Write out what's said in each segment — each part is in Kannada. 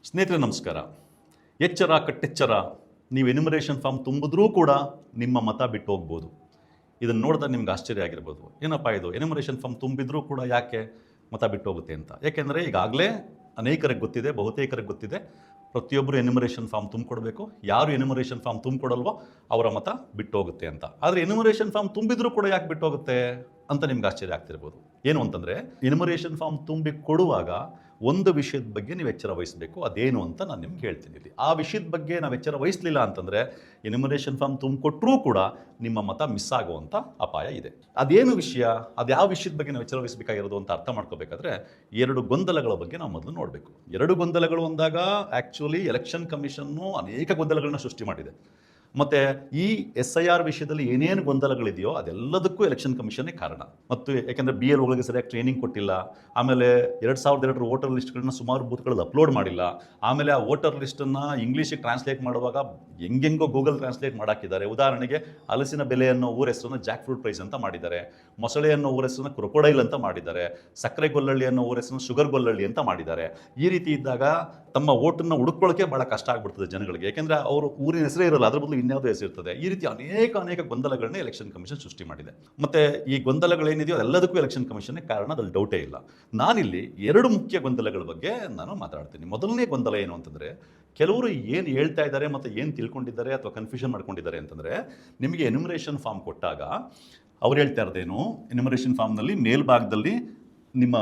ಸ್ನೇಹಿತರೆ ನಮಸ್ಕಾರ. ಎಚ್ಚರ ಕಟ್ಟೆಚ್ಚರ, ನೀವು ಎನ್ಯುಮರೇಷನ್ ಫಾರ್ಮ್ ತುಂಬಿದ್ರೂ ಕೂಡ ನಿಮ್ಮ ಮತ ಬಿಟ್ಟು ಹೋಗ್ಬೋದು. ಇದನ್ನು ನೋಡಿದಾಗ ನಿಮ್ಗೆ ಆಶ್ಚರ್ಯ ಆಗಿರ್ಬೋದು, ಏನಪ್ಪ ಇದು ಎನ್ಯುಮರೇಷನ್ ಫಾರ್ಮ್ ತುಂಬಿದ್ರೂ ಕೂಡ ಯಾಕೆ ಮತ ಬಿಟ್ಟು ಹೋಗುತ್ತೆ ಅಂತ. ಯಾಕೆಂದರೆ ಈಗಾಗಲೇ ಅನೇಕರಿಗೆ ಗೊತ್ತಿದೆ, ಬಹುತೇಕರಿಗೆ ಗೊತ್ತಿದೆ, ಪ್ರತಿಯೊಬ್ಬರು ಎನ್ಯುಮರೇಷನ್ ಫಾರ್ಮ್ ತುಂಬಿಕೊಡ್ಬೇಕು. ಯಾರು ಎನ್ಯುಮರೇಷನ್ ಫಾರ್ಮ್ ತುಂಬಿಕೊಡಲ್ವೋ ಅವರ ಮತ ಬಿಟ್ಟು ಹೋಗುತ್ತೆ ಅಂತ. ಆದರೆ ಎನ್ಯುಮರೇಷನ್ ಫಾರ್ಮ್ ತುಂಬಿದ್ರೂ ಕೂಡ ಯಾಕೆ ಬಿಟ್ಟು ಹೋಗುತ್ತೆ ಅಂತ ನಿಮ್ಗೆ ಆಶ್ಚರ್ಯ ಆಗ್ತಿರ್ಬೋದು. ಏನು ಅಂತಂದರೆ, ಎನ್ಯುಮರೇಷನ್ ಫಾರ್ಮ್ ತುಂಬಿ ಕೊಡುವಾಗ ಒಂದು ವಿಷಯದ ಬಗ್ಗೆ ನೀವು ಎಚ್ಚರ ವಹಿಸಬೇಕು. ಅದೇನು ಅಂತ ನಾನು ನಿಮ್ಗೆ ಹೇಳ್ತೀನಿ ಇಲ್ಲಿ. ಆ ವಿಷಯದ ಬಗ್ಗೆ ನಾವು ಎಚ್ಚರ ವಹಿಸಲಿಲ್ಲ ಅಂತಂದರೆ ಎನ್ಯುಮರೇಷನ್ ಫಾರ್ಮ್ ತುಂಬಿಕೊಟ್ರೂ ಕೂಡ ನಿಮ್ಮ ಮತ ಮಿಸ್ ಆಗುವಂಥ ಅಪಾಯ ಇದೆ. ಅದೇನು ವಿಷಯ, ಅದು ಯಾವ ವಿಷಯದ ಬಗ್ಗೆ ನಾವು ಎಚ್ಚರ ವಹಿಸಬೇಕಾಗಿರೋದು ಅಂತ ಅರ್ಥ ಮಾಡ್ಕೋಬೇಕಾದ್ರೆ ಎರಡು ಗೊಂದಲಗಳ ಬಗ್ಗೆ ನಾವು ಮೊದಲು ನೋಡಬೇಕು. ಎರಡು ಗೊಂದಲಗಳು ಅಂದಾಗ ಆ್ಯಕ್ಚುಲಿ ಎಲೆಕ್ಷನ್ ಕಮಿಷನ್ನು ಅನೇಕ ಗೊಂದಲಗಳನ್ನ ಸೃಷ್ಟಿ ಮಾಡಿದೆ. ಮತ್ತು ಈ SIR ವಿಷಯದಲ್ಲಿ ಏನೇನು ಗೊಂದಲಗಳಿದೆಯೋ ಅದೆಲ್ಲದಕ್ಕೂ ಎಲೆಕ್ಷನ್ ಕಮಿಷನ್ನೇ ಕಾರಣ. ಮತ್ತು ಯಾಕೆಂದರೆ BLOಗಳಿಗೆ ಸರಿಯಾಗಿ ಟ್ರೈನಿಂಗ್ ಕೊಟ್ಟಿಲ್ಲ, ಆಮೇಲೆ 2002 ವೋಟರ್ ಲಿಸ್ಟ್ಗಳನ್ನ ಸುಮಾರು ಬೂತ್ಗಳಲ್ಲಿ ಅಪ್ಲೋಡ್ ಮಾಡಿಲ್ಲ, ಆಮೇಲೆ ಆ ವೋಟರ್ ಲಿಸ್ಟನ್ನು ಇಂಗ್ಲೀಷಿಗೆ ಟ್ರಾನ್ಸ್ಲೇಟ್ ಮಾಡುವಾಗ ಹೆಂಗೆಂಗೋ ಗೂಗಲ್ ಟ್ರಾನ್ಸ್ಲೇಟ್ ಮಾಡಾಕಿದ್ದಾರೆ. ಉದಾಹರಣೆಗೆ ಹಲಸಿನ ಬೆಲೆ ಅನ್ನೋ ಊರ ಹೆಸರನ್ನು ಜಾಕ್ ಫ್ರೂಟ್ ಪ್ರೈಸ್ ಅಂತ ಮಾಡಿದ್ದಾರೆ, ಮೊಸಳೆ ಅನ್ನೋ ಊರ ಹೆಸರನ್ನು ಕ್ರೊಕೊಡೈಲ್ ಅಂತ ಮಾಡಿದ್ದಾರೆ, ಸಕ್ಕರೆ ಗೊಲ್ಲಳ್ಳಿ ಅನ್ನೋ ಊರ ಹೆಸರನ್ನು ಶುಗರ್ ಗೊಲ್ಲಳ್ಳಿ ಅಂತ ಮಾಡಿದ್ದಾರೆ. ಈ ರೀತಿ ಇದ್ದಾಗ ತಮ್ಮ ಓಟನ್ನು ಹುಡುಕೊಳ್ಳೋಕೆ ಭಾಳ ಕಷ್ಟ ಆಗ್ಬಿಡ್ತದೆ ಜನಗಳಿಗೆ. ಯಾಕೆಂದರೆ ಅವರು ಊರಿನ ಹೆಸರೇ ಇರಲ್ಲ, ಅದ್ರ ಬದಲು ಇನ್ಯಾವುದೋ ಹೆಸರಿರ್ತದೆ. ಈ ರೀತಿ ಅನೇಕ ಗೊಂದಲಗಳನ್ನ ಎಲೆಕ್ಷನ್ ಕಮಿಷನ್ ಸೃಷ್ಟಿ ಮಾಡಿದೆ. ಮತ್ತು ಈ ಗೊಂದಲಗಳೇನಿದೆಯೋ ಎಲ್ಲದಕ್ಕೂ ಎಲೆಕ್ಷನ್ ಕಮಿಷನ್ನೇ ಕಾರಣ, ಅದ್ರಲ್ಲಿ ಡೌಟೇ ಇಲ್ಲ. ನಾನಿಲ್ಲಿ ಎರಡು ಮುಖ್ಯ ಗೊಂದಲಗಳ ಬಗ್ಗೆ ನಾನು ಮಾತಾಡ್ತೀನಿ. ಮೊದಲನೇ ಗೊಂದಲ ಏನು ಅಂತಂದರೆ, ಕೆಲವರು ಏನು ಹೇಳ್ತಾ ಇದ್ದಾರೆ ಮತ್ತು ಏನು ತಿಳ್ಕೊಂಡಿದ್ದಾರೆ ಅಥವಾ ಕನ್ಫ್ಯೂಷನ್ ಮಾಡ್ಕೊಂಡಿದ್ದಾರೆ ಅಂತಂದರೆ, ನಿಮಗೆ ಎನ್ಯುಮರೇಷನ್ ಫಾರ್ಮ್ ಕೊಟ್ಟಾಗ ಅವ್ರು ಹೇಳ್ತಾ ಇರೋದೇನು, ಎನ್ಯುಮರೇಷನ್ ಫಾರ್ಮ್ನಲ್ಲಿ ಮೇಲ್ಭಾಗದಲ್ಲಿ ನಿಮ್ಮ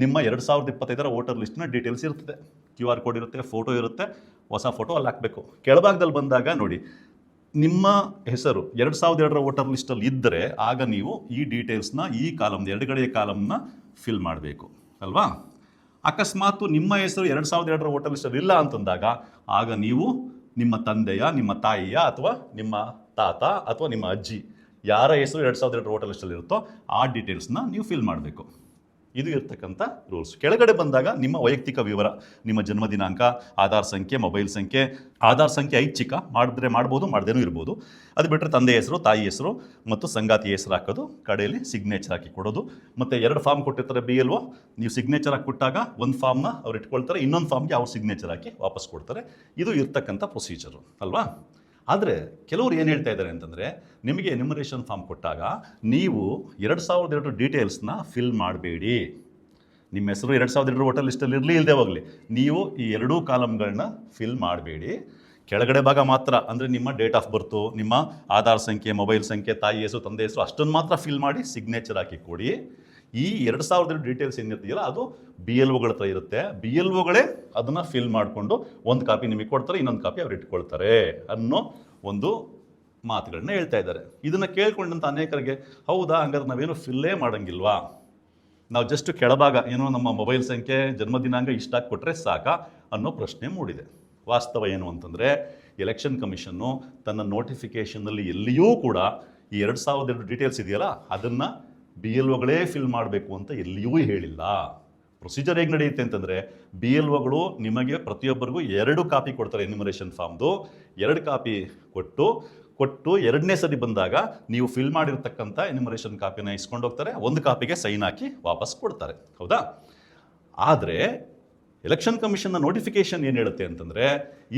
2025 ವೋಟರ್ ಲಿಸ್ಟ್ನ ಡೀಟೇಲ್ಸ್ ಇರ್ತದೆ, QR ಕೋಡ್ ಇರುತ್ತೆ, ಫೋಟೋ ಇರುತ್ತೆ, ಹೊಸ ಫೋಟೋ ಅಲ್ಲಿ ಹಾಕಬೇಕು. ಕೆಳಭಾಗದಲ್ಲಿ ಬಂದಾಗ ನೋಡಿ, ನಿಮ್ಮ ಹೆಸರು 2002 ವೋಟರ್ ಲಿಸ್ಟಲ್ಲಿ ಇದ್ದರೆ ಆಗ ನೀವು ಈ ಡೀಟೇಲ್ಸ್ನ ಈ ಕಾಲಮ್ನ ಎಡಗಡೆಯ ಕಾಲಮ್ನ ಫಿಲ್ ಮಾಡಬೇಕು ಅಲ್ವಾ. ಅಕಸ್ಮಾತ್ ನಿಮ್ಮ ಹೆಸರು 2002 ವೋಟರ್ ಲಿಸ್ಟಲ್ಲಿ ಇಲ್ಲ ಅಂತಂದಾಗ ಆಗ ನೀವು ನಿಮ್ಮ ತಂದೆಯ, ನಿಮ್ಮ ತಾಯಿಯ ಅಥವಾ ನಿಮ್ಮ ತಾತ ಅಥವಾ ನಿಮ್ಮ ಅಜ್ಜಿ ಯಾರ ಹೆಸರು 2002 ವೋಟರ್ ಲಿಸ್ಟಲ್ಲಿ ಇರುತ್ತೋ ಆ ಡೀಟೇಲ್ಸ್ನ ನೀವು ಫಿಲ್ ಮಾಡಬೇಕು. ಇದು ಇರ್ತಕ್ಕಂಥ ರೂಲ್ಸ್. ಕೆಳಗಡೆ ಬಂದಾಗ ನಿಮ್ಮ ವೈಯಕ್ತಿಕ ವಿವರ, ನಿಮ್ಮ ಜನ್ಮ ದಿನಾಂಕ, ಆಧಾರ್ ಸಂಖ್ಯೆ, ಮೊಬೈಲ್ ಸಂಖ್ಯೆ. ಆಧಾರ್ ಸಂಖ್ಯೆ ಐಚ್ಛಿಕ, ಮಾಡಿದ್ರೆ ಮಾಡ್ಬೋದು, ಮಾಡದೇನೂ ಇರ್ಬೋದು. ಅದು ಬಿಟ್ಟರೆ ತಂದೆ ಹೆಸರು, ತಾಯಿ ಹೆಸರು ಮತ್ತು ಸಂಗಾತಿ ಹೆಸರು ಹಾಕೋದು, ಕಡೆಯಲ್ಲಿ ಸಿಗ್ನೇಚರ್ ಹಾಕಿ ಕೊಡೋದು. ಮತ್ತು 2 ಫಾರ್ಮ್ ಕೊಟ್ಟಿರ್ತಾರೆ BLO, ನೀವು ಸಿಗ್ನೇಚರ್ ಹಾಕಿ ಕೊಟ್ಟಾಗ ಒಂದು ಫಾರ್ಮ್ನ ಅವ್ರು ಇಟ್ಕೊಳ್ತಾರೆ, ಇನ್ನೊಂದು ಫಾರ್ಮ್ಗೆ ಅವ್ರು ಸಿಗ್ನೇಚರ್ ಹಾಕಿ ವಾಪಸ್ ಕೊಡ್ತಾರೆ. ಇದು ಇರ್ತಕ್ಕಂಥ ಪ್ರೊಸೀಜರು ಅಲ್ವಾ. ಆದರೆ ಕೆಲವರು ಏನು ಹೇಳ್ತಾ ಇದ್ದಾರೆ ಅಂತಂದರೆ, ನಿಮಗೆ ಎನ್ಯುಮರೇಷನ್ ಫಾರ್ಮ್ ಕೊಟ್ಟಾಗ ನೀವು 2002 ಡೀಟೇಲ್ಸ್ನ ಫಿಲ್ ಮಾಡಬೇಡಿ. ನಿಮ್ಮ ಹೆಸರು 2002 ವೋಟರ್ ಲಿಸ್ಟಲ್ಲಿ ಇಲ್ಲದೆ ಹೋಗಲಿ, ನೀವು ಈ 2 ಕಾಲಮ್ಗಳನ್ನ ಫಿಲ್ ಮಾಡಬೇಡಿ. ಕೆಳಗಡೆ ಭಾಗ ಮಾತ್ರ, ಅಂದರೆ ನಿಮ್ಮ ಡೇಟ್ ಆಫ್ ಬರ್ತು, ನಿಮ್ಮ ಆಧಾರ್ ಸಂಖ್ಯೆ, ಮೊಬೈಲ್ ಸಂಖ್ಯೆ, ತಾಯಿ ಹೆಸರು, ತಂದೆ ಹೆಸರು ಅಷ್ಟನ್ನು ಮಾತ್ರ ಫಿಲ್ ಮಾಡಿ ಸಿಗ್ನೇಚರ್ ಹಾಕಿ ಕೊಡಿ. ಈ 2002 ಡೀಟೇಲ್ಸ್ ಏನಿರ್ತೀಯಲ್ಲ ಅದು BLOಗಳ ಹತ್ರ ಇರುತ್ತೆ. BLOಗಳೇ ಅದನ್ನು ಫಿಲ್ ಮಾಡಿಕೊಂಡು ಒಂದು ಕಾಪಿ ನಿಮಗೆ ಕೊಡ್ತಾರೆ, ಇನ್ನೊಂದು ಕಾಪಿ ಅವ್ರು ಇಟ್ಕೊಳ್ತಾರೆ ಅನ್ನೋ ಒಂದು ಮಾತುಗಳನ್ನ ಹೇಳ್ತಾ ಇದ್ದಾರೆ. ಇದನ್ನು ಕೇಳ್ಕೊಂಡಂಥ ಅನೇಕರಿಗೆ, ಹೌದಾ ಹಂಗಾದ್ರೆ ನಾವೇನು ಫಿಲ್ಲೇ ಮಾಡೋಂಗಿಲ್ವಾ, ನಾವು ಜಸ್ಟ್ ಕೆಳಭಾಗ ಏನೋ ನಮ್ಮ ಮೊಬೈಲ್ ಸಂಖ್ಯೆ, ಜನ್ಮ ದಿನಾಂಕ ಇಷ್ಟಾಗಿ ಕೊಟ್ಟರೆ ಸಾಕಾ ಅನ್ನೋ ಪ್ರಶ್ನೆ ಮೂಡಿದೆ. ವಾಸ್ತವ ಏನು ಅಂತಂದರೆ, ಎಲೆಕ್ಷನ್ ಕಮಿಷನ್ನು ತನ್ನ ನೋಟಿಫಿಕೇಷನ್ನಲ್ಲಿ ಎಲ್ಲಿಯೂ ಕೂಡ ಈ 2002 ಡೀಟೇಲ್ಸ್ ಇದೆಯಲ್ಲ ಅದನ್ನು BLOಗಳೇ ಫಿಲ್ ಮಾಡಬೇಕು ಅಂತ ಎಲ್ಲಿಯೂ ಹೇಳಿಲ್ಲ. ಪ್ರೊಸೀಜರ್ ಹೇಗೆ ನಡೆಯುತ್ತೆ ಅಂತಂದರೆ, BLOಗಳು ನಿಮಗೆ ಪ್ರತಿಯೊಬ್ಬರಿಗೂ 2 ಕಾಪಿ ಕೊಡ್ತಾರೆ ಎನ್ಯುಮರೇಷನ್ ಫಾರ್ಮ್ದು. 2 ಕಾಪಿ ಕೊಟ್ಟು ಎರಡನೇ ಸರಿ ಬಂದಾಗ ನೀವು ಫಿಲ್ ಮಾಡಿರ್ತಕ್ಕಂಥ ಎನ್ಯುಮರೇಷನ್ ಕಾಪಿನ ಇಸ್ಕೊಂಡು ಹೋಗ್ತಾರೆ, ಒಂದು ಕಾಪಿಗೆ ಸೈನ್ ಹಾಕಿ ವಾಪಸ್ ಕೊಡ್ತಾರೆ, ಹೌದಾ. ಆದರೆ ಎಲೆಕ್ಷನ್ ಕಮಿಷನ್ನ ನೋಟಿಫಿಕೇಷನ್ ಏನು ಹೇಳುತ್ತೆ ಅಂತಂದರೆ,